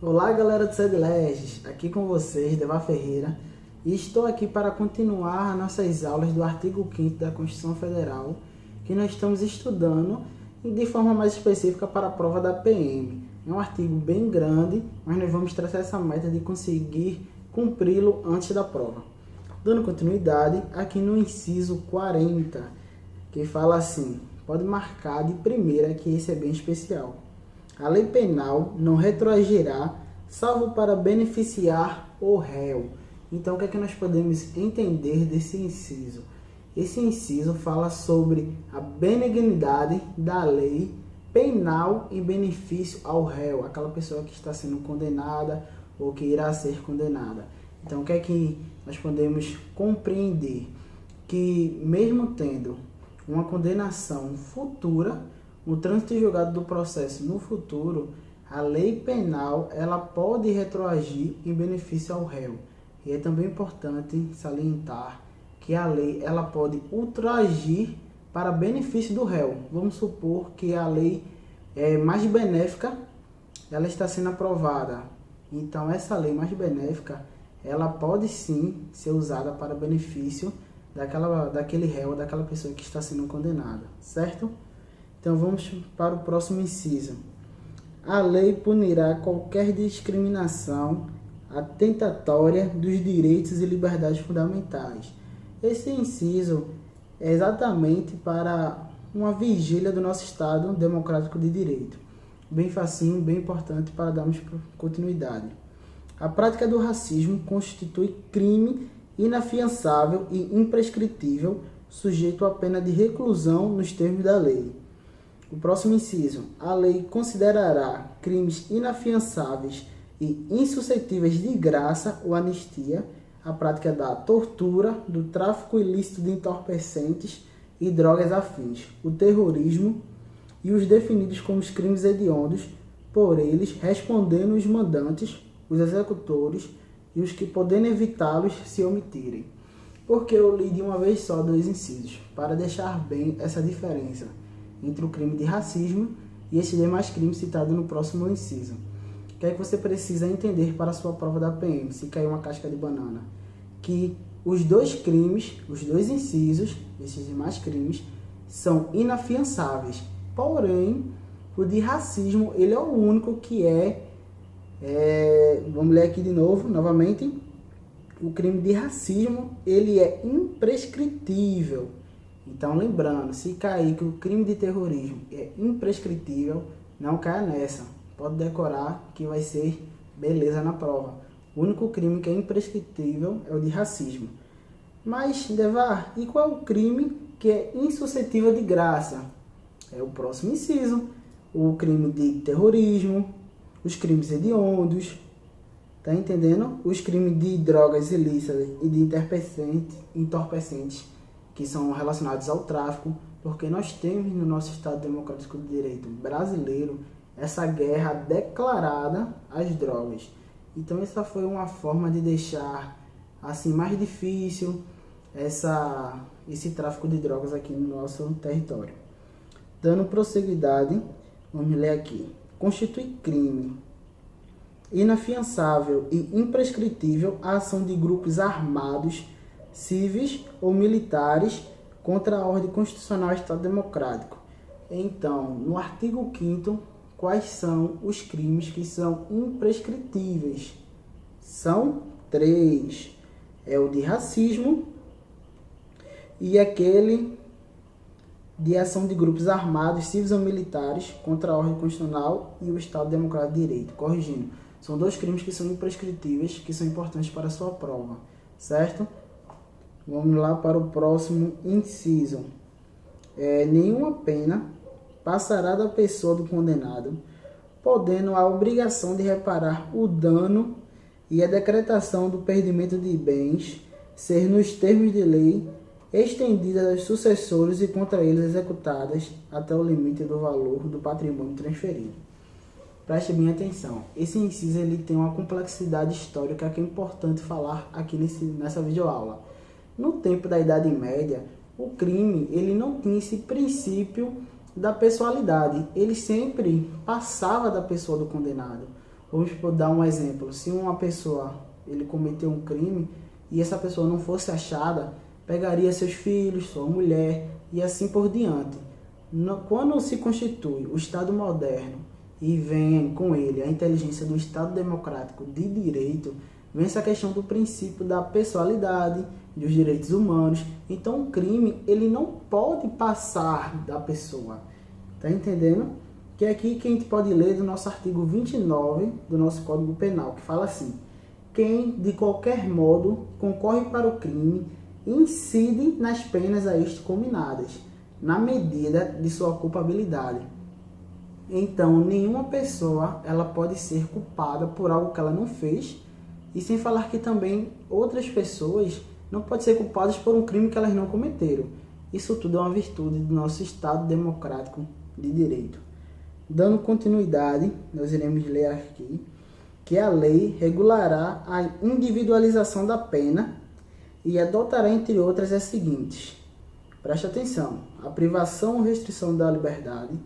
Olá galera do Cedleges, aqui com vocês, Devar Ferreira, e estou aqui para continuar nossas aulas do artigo 5º da Constituição Federal, que nós estamos estudando de forma mais específica para a prova da PM. É um artigo bem grande, mas nós vamos traçar essa meta de conseguir cumpri-lo antes da prova. Dando continuidade, aqui no inciso 40, que fala assim, pode marcar de primeira que esse é bem especial. A lei penal não retroagirá, salvo para beneficiar o réu. Então, o que é que nós podemos entender desse inciso? Esse inciso fala sobre a benignidade da lei penal em benefício ao réu, aquela pessoa que está sendo condenada ou que irá ser condenada. Então, o que é que nós podemos compreender? Que mesmo tendo uma condenação futura, no trânsito julgado do processo no futuro, a lei penal ela pode retroagir em benefício ao réu. E é também importante salientar que a lei ela pode ultragir para benefício do réu. Vamos supor que a lei é mais benéfica, ela está sendo aprovada. Então essa lei mais benéfica, ela pode sim ser usada para benefício daquele réu, daquela pessoa que está sendo condenada, certo? Então vamos para o próximo inciso. A lei punirá qualquer discriminação atentatória dos direitos e liberdades fundamentais. Esse inciso é exatamente para uma vigília do nosso Estado democrático de direito. Bem facinho, bem importante para darmos continuidade. A prática do racismo constitui crime inafiançável e imprescritível, sujeito à pena de reclusão nos termos da lei. O próximo inciso. A lei considerará crimes inafiançáveis e insuscetíveis de graça ou anistia a prática da tortura, do tráfico ilícito de entorpecentes e drogas afins, o terrorismo e os definidos como os crimes hediondos, por eles respondendo os mandantes, os executores e os que podendo evitá-los se omitirem. Porque eu li de uma vez só dois incisos, para deixar bem essa diferença entre o crime de racismo e esses demais crimes citados no próximo inciso. O que é que você precisa entender para a sua prova da PM, se cair uma casca de banana? Que os dois crimes, os dois incisos, esses demais crimes, são inafiançáveis. Porém, o de racismo, ele é o único que vamos ler aqui de novo, novamente. O crime de racismo, ele é imprescritível. Então, lembrando, se cair que o crime de terrorismo é imprescritível, não caia nessa. Pode decorar que vai ser beleza na prova. O único crime que é imprescritível é o de racismo. Mas, Devar, e qual é o crime que é insuscetível de graça? É o próximo inciso. O crime de terrorismo, os crimes hediondos, tá entendendo? Os crimes de drogas ilícitas e de entorpecentes, que são relacionados ao tráfico, porque nós temos no nosso Estado Democrático de Direito brasileiro essa guerra declarada às drogas. Então essa foi uma forma de deixar assim mais difícil esse tráfico de drogas aqui no nosso território. Dando prosseguidade, vamos ler aqui. Constitui crime inafiançável e imprescritível a ação de grupos armados, civis ou militares contra a ordem constitucional e Estado democrático. Então, no artigo 5º, quais são os crimes que são imprescritíveis? São 3. É o de racismo e aquele de ação de grupos armados, civis ou militares contra a ordem constitucional e o Estado democrático de direito. Corrigindo, são 2 crimes que são imprescritíveis, que são importantes para a sua prova, certo? Vamos lá para o próximo inciso. Nenhuma pena passará da pessoa do condenado, podendo a obrigação de reparar o dano e a decretação do perdimento de bens ser nos termos de lei estendida aos sucessores e contra eles executadas até o limite do valor do patrimônio transferido. Preste bem atenção. Esse inciso ele tem uma complexidade histórica que é importante falar aqui nessa videoaula. No tempo da Idade Média, o crime ele não tinha esse princípio da pessoalidade. Ele sempre passava da pessoa do condenado. Vamos dar um exemplo. Se uma pessoa ele cometeu um crime e essa pessoa não fosse achada, pegaria seus filhos, sua mulher e assim por diante. Quando se constitui o Estado moderno e vem com ele a inteligência do Estado democrático de direito, vem essa questão do princípio da pessoalidade, dos direitos humanos. Então o crime ele não pode passar da pessoa. Tá entendendo? Que é aqui que a gente pode ler do nosso artigo 29 do nosso Código Penal, que fala assim: quem de qualquer modo concorre para o crime incide nas penas a este combinadas, na medida de sua culpabilidade. Então, nenhuma pessoa ela pode ser culpada por algo que ela não fez, e sem falar que também outras pessoas não podem ser culpadas por um crime que elas não cometeram. Isso tudo é uma virtude do nosso Estado democrático de direito. Dando continuidade, nós iremos ler aqui que a lei regulará a individualização da pena e adotará, entre outras, as seguintes. Preste atenção: a privação ou restrição da liberdade,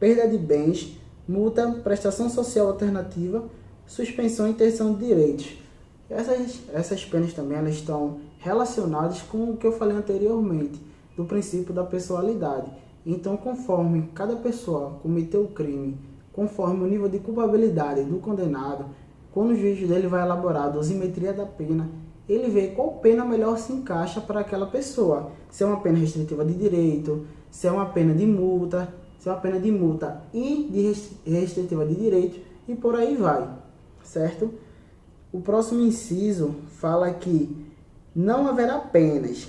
perda de bens, multa, prestação social alternativa, suspensão e interdição de direitos. Essas penas também elas estão relacionadas com o que eu falei anteriormente, do princípio da pessoalidade. Então, conforme cada pessoa cometeu o crime, conforme o nível de culpabilidade do condenado, quando o juiz dele vai elaborar a dosimetria da pena, ele vê qual pena melhor se encaixa para aquela pessoa. Se é uma pena restritiva de direito, se é uma pena de multa, se é uma pena de multa e de restritiva de direito, e por aí vai, certo? O próximo inciso fala que não haverá penas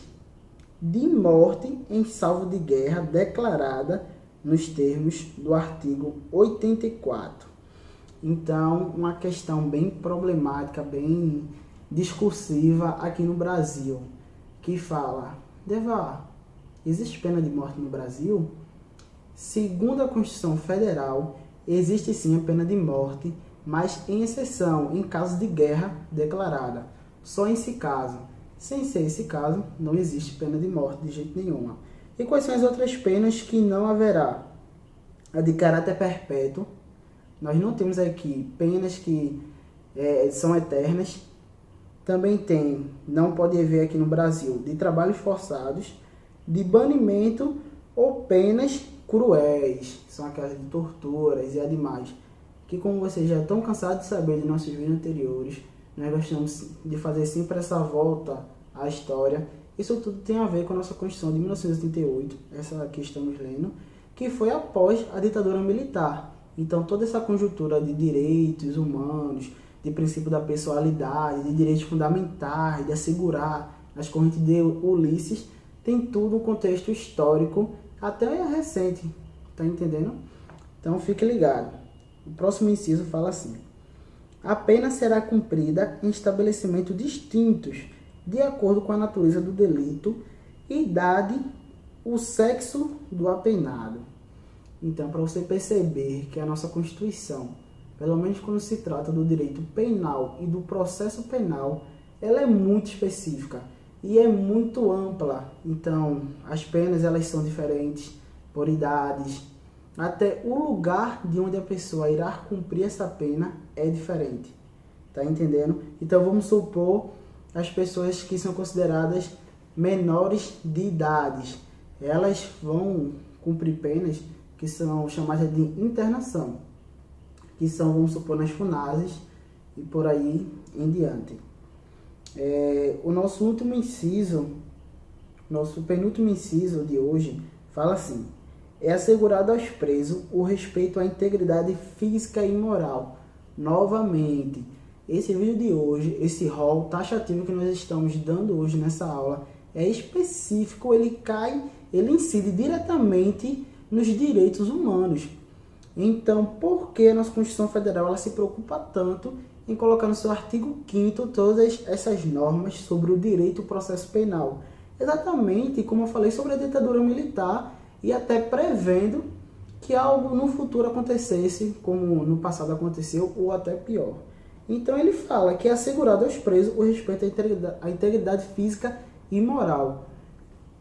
de morte em salvo de guerra declarada nos termos do artigo 84. Então, uma questão bem problemática, bem discursiva aqui no Brasil, que fala: Deva, existe pena de morte no Brasil? Segundo a Constituição Federal, existe sim a pena de morte, mas em exceção, em caso de guerra declarada. Só esse caso. Sem ser esse caso, não existe pena de morte de jeito nenhum. E quais são as outras penas que não haverá? A de caráter perpétuo. Nós não temos aqui penas que são eternas. Também tem, não pode haver aqui no Brasil, de trabalhos forçados, de banimento ou penas cruéis, são aquelas de torturas e demais, que como vocês já estão cansados de saber de nossos vídeos anteriores, nós gostamos de fazer sempre essa volta à história. Isso tudo tem a ver com a nossa Constituição de 1988, essa aqui estamos lendo, que foi após a ditadura militar. Então toda essa conjuntura de direitos humanos, de princípio da pessoalidade, de direitos fundamentais, de assegurar as correntes de Ulisses, tem tudo um contexto histórico, até recente, tá entendendo? Então fique ligado. O próximo inciso fala assim: a pena será cumprida em estabelecimentos distintos, de acordo com a natureza do delito, idade, o sexo do apenado. Então, para você perceber que a nossa Constituição, pelo menos quando se trata do direito penal e do processo penal, ela é muito específica e é muito ampla. Então, as penas elas são diferentes por idades, até o lugar de onde a pessoa irá cumprir essa pena é diferente. Tá entendendo? Então, vamos supor as pessoas que são consideradas menores de idades. Elas vão cumprir penas que são chamadas de internação, que são, vamos supor, nas FUNASES e por aí em diante. O nosso último inciso, nosso penúltimo inciso de hoje, fala assim: é assegurado aos presos o respeito à integridade física e moral. Novamente, esse vídeo de hoje, esse rol taxativo que nós estamos dando hoje nessa aula, é específico, ele incide diretamente nos direitos humanos. Então, por que a nossa Constituição Federal ela se preocupa tanto em colocar no seu artigo 5º todas essas normas sobre o direito ao processo penal? Exatamente como eu falei sobre a ditadura militar, e até prevendo que algo no futuro acontecesse, como no passado aconteceu, ou até pior. Então ele fala que é assegurado aos presos o respeito à integridade física e moral.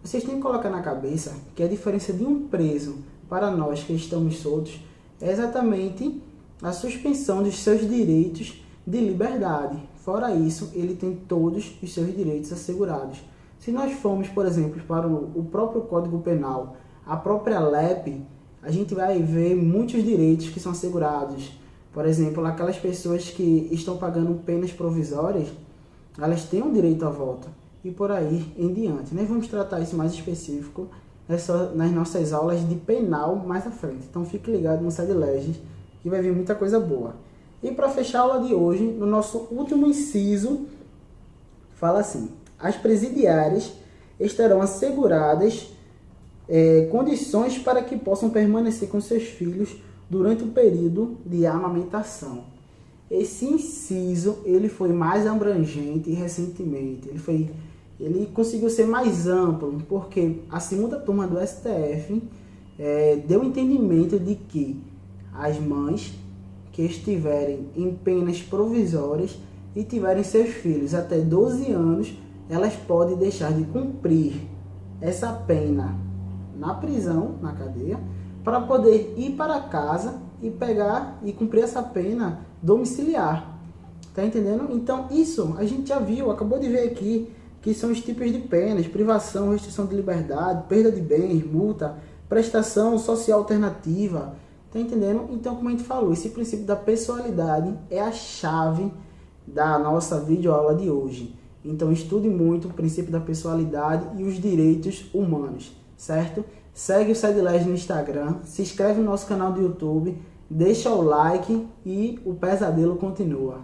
Vocês têm que colocar na cabeça que a diferença de um preso para nós que estamos soltos é exatamente a suspensão dos seus direitos de liberdade. Fora isso, ele tem todos os seus direitos assegurados. Se nós formos, por exemplo, para o próprio Código Penal, a própria LEP, a gente vai ver muitos direitos que são assegurados. Por exemplo, aquelas pessoas que estão pagando penas provisórias, elas têm um direito à volta. E por aí em diante. Nós vamos tratar isso mais específico nas nossas aulas de penal mais à frente. Então fique ligado no SEDLEGES, que vai vir muita coisa boa. E para fechar a aula de hoje, no nosso último inciso, fala assim: as presidiárias estarão asseguradas condições para que possam permanecer com seus filhos durante o período de amamentação. Esse inciso ele foi mais abrangente recentemente. Ele conseguiu ser mais amplo, porque a segunda turma do STF deu entendimento de que as mães que estiverem em penas provisórias e tiverem seus filhos até 12 anos, elas podem deixar de cumprir essa pena na prisão, na cadeia, para poder ir para casa e pegar e cumprir essa pena domiciliar. Tá entendendo? Então isso a gente já viu, acabou de ver aqui, que são os tipos de penas: privação, restrição de liberdade, perda de bens, multa, prestação social alternativa. Tá entendendo? Então, como a gente falou, esse princípio da pessoalidade é a chave da nossa videoaula de hoje. Então, estude muito o princípio da pessoalidade e os direitos humanos, certo? Segue o SEDLEGES no Instagram, se inscreve no nosso canal do YouTube, deixa o like e o pesadelo continua.